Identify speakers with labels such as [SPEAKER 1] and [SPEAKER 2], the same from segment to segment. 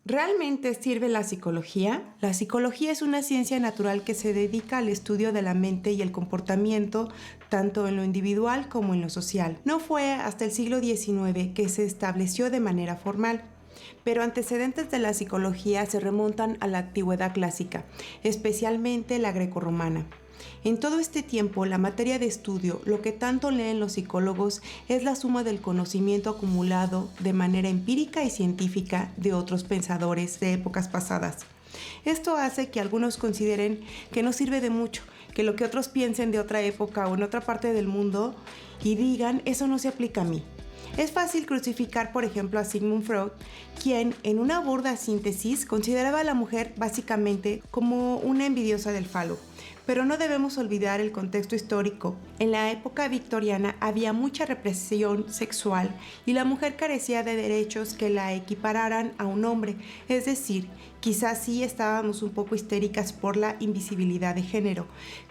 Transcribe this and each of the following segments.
[SPEAKER 1] ¿Realmente sirve la psicología? La psicología es una ciencia natural que se dedica al estudio de la mente y el comportamiento, tanto en lo individual como en lo social. No fue hasta el siglo XIX que se estableció de manera formal, pero antecedentes de la psicología se remontan a la antigüedad clásica, especialmente la grecorromana. En todo este tiempo, la materia de estudio, lo que tanto leen los psicólogos, es la suma del conocimiento acumulado de manera empírica y científica de otros pensadores de épocas pasadas. Esto hace que algunos consideren que no sirve de mucho, que lo que otros piensen de otra época o en otra parte del mundo y digan, eso no se aplica a mí. Es fácil crucificar, por ejemplo, a Sigmund Freud, quien, en una burda síntesis, consideraba a la mujer básicamente como una envidiosa del falo. Pero no debemos olvidar el contexto histórico. En la época victoriana había mucha represión sexual y la mujer carecía de derechos que la equipararan a un hombre. Es decir, quizás sí estábamos un poco histéricas por la invisibilidad de género.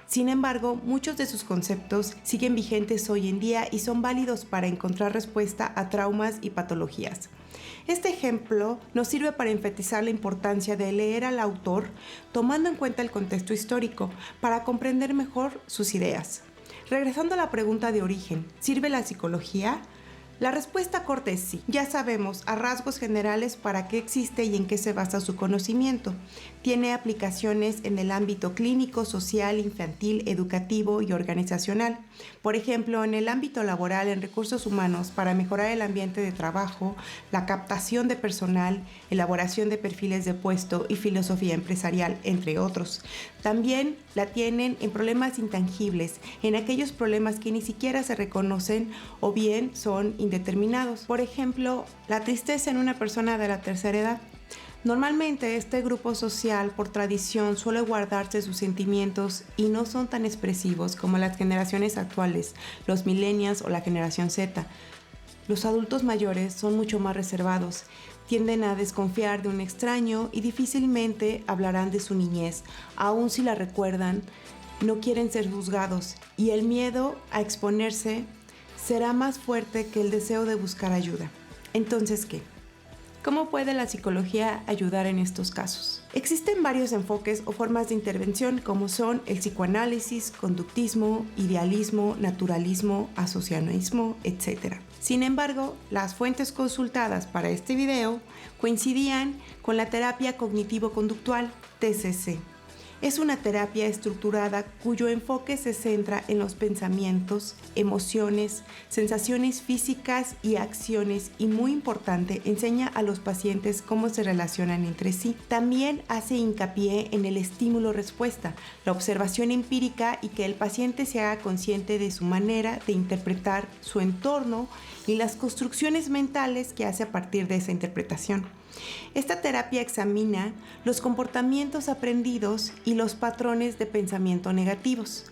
[SPEAKER 1] Sin embargo, muchos de sus conceptos siguen vigentes hoy en día y son válidos para encontrar respuesta a traumas y patologías. Este ejemplo nos sirve para enfatizar la importancia de leer al autor tomando en cuenta el contexto histórico para comprender mejor sus ideas. Regresando a la pregunta de origen, ¿sirve la psicología? La respuesta corta es sí. Ya sabemos a rasgos generales para qué existe y en qué se basa su conocimiento. Tiene aplicaciones en el ámbito clínico, social, infantil, educativo y organizacional. Por ejemplo, en el ámbito laboral, en recursos humanos, para mejorar el ambiente de trabajo, la captación de personal, elaboración de perfiles de puesto y filosofía empresarial, entre otros. También la tienen en problemas intangibles, en aquellos problemas que ni siquiera se reconocen o bien son indeterminados. Por ejemplo, la tristeza en una persona de la tercera edad. Normalmente este grupo social por tradición suele guardarse sus sentimientos y no son tan expresivos como las generaciones actuales, los millennials o la generación Z. Los adultos mayores son mucho más reservados, tienden a desconfiar de un extraño y difícilmente hablarán de su niñez, aun si la recuerdan, no quieren ser juzgados y el miedo a exponerse será más fuerte que el deseo de buscar ayuda. Entonces, ¿qué? ¿Cómo puede la psicología ayudar en estos casos? Existen varios enfoques o formas de intervención como son el psicoanálisis, conductismo, idealismo, naturalismo, asociacionismo, etc. Sin embargo, las fuentes consultadas para este video coincidían con la terapia cognitivo-conductual, TCC. Es una terapia estructurada cuyo enfoque se centra en los pensamientos, emociones, sensaciones físicas y acciones y, muy importante, enseña a los pacientes cómo se relacionan entre sí. También hace hincapié en el estímulo-respuesta, la observación empírica y que el paciente se haga consciente de su manera de interpretar su entorno y las construcciones mentales que hace a partir de esa interpretación. Esta terapia examina los comportamientos aprendidos y los patrones de pensamiento negativos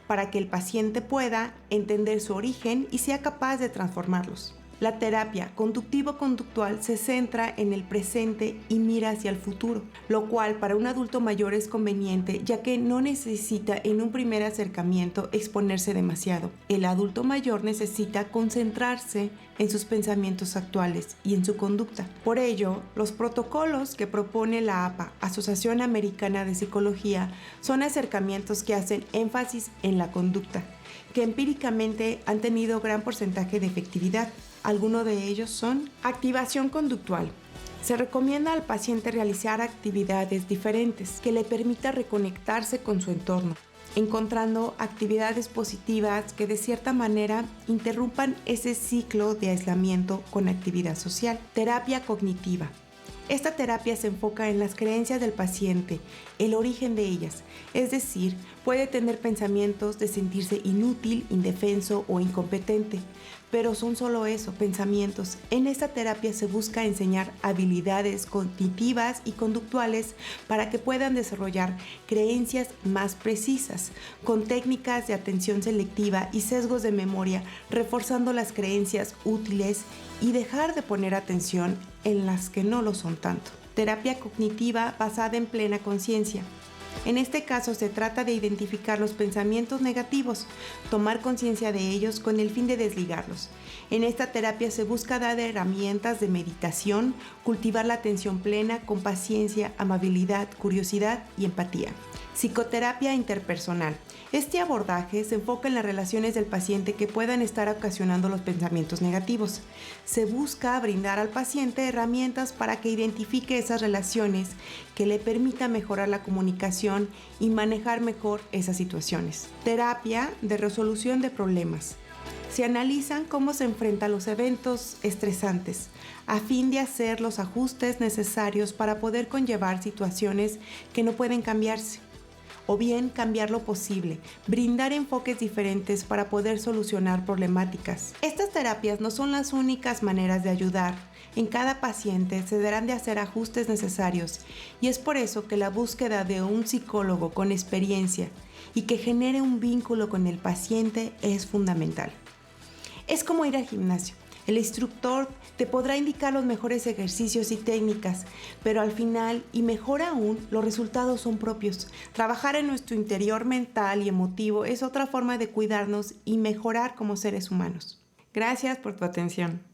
[SPEAKER 1] para que el paciente pueda entender su origen y sea capaz de transformarlos. La terapia conductivo-conductual se centra en el presente y mira hacia el futuro, lo cual para un adulto mayor es conveniente ya que no necesita en un primer acercamiento exponerse demasiado. El adulto mayor necesita concentrarse en sus pensamientos actuales y en su conducta. Por ello, los protocolos que propone la APA, Asociación Americana de Psicología, son acercamientos que hacen énfasis en la conducta, que empíricamente han tenido gran porcentaje de efectividad. Algunos de ellos son activación conductual. Se recomienda al paciente realizar actividades diferentes que le permita reconectarse con su entorno, encontrando actividades positivas que de cierta manera interrumpan ese ciclo de aislamiento con actividad social. Terapia cognitiva. Esta terapia se enfoca en las creencias del paciente, el origen de ellas, es decir, puede tener pensamientos de sentirse inútil, indefenso o incompetente, pero son solo eso, pensamientos. En esta terapia se busca enseñar habilidades cognitivas y conductuales para que puedan desarrollar creencias más precisas, con técnicas de atención selectiva y sesgos de memoria, reforzando las creencias útiles y dejar de poner atención en las que no lo son tanto. Terapia cognitiva basada en plena conciencia. En este caso se trata de identificar los pensamientos negativos, tomar conciencia de ellos con el fin de desligarlos. En esta terapia se busca dar herramientas de meditación, cultivar la atención plena con paciencia, amabilidad, curiosidad y empatía. Psicoterapia interpersonal. Este abordaje se enfoca en las relaciones del paciente que puedan estar ocasionando los pensamientos negativos. Se busca brindar al paciente herramientas para que identifique esas relaciones que le permitan mejorar la comunicación y manejar mejor esas situaciones. Terapia de resolución de problemas. Se analizan cómo se enfrentan los eventos estresantes a fin de hacer los ajustes necesarios para poder conllevar situaciones que no pueden cambiarse, o bien cambiar lo posible, brindar enfoques diferentes para poder solucionar problemáticas. Estas terapias no son las únicas maneras de ayudar. En cada paciente se deberán de hacer ajustes necesarios y es por eso que la búsqueda de un psicólogo con experiencia y que genere un vínculo con el paciente es fundamental. Es como ir al gimnasio. El instructor te podrá indicar los mejores ejercicios y técnicas, pero al final, y mejor aún, los resultados son propios. Trabajar en nuestro interior mental y emotivo es otra forma de cuidarnos y mejorar como seres humanos. Gracias por tu atención.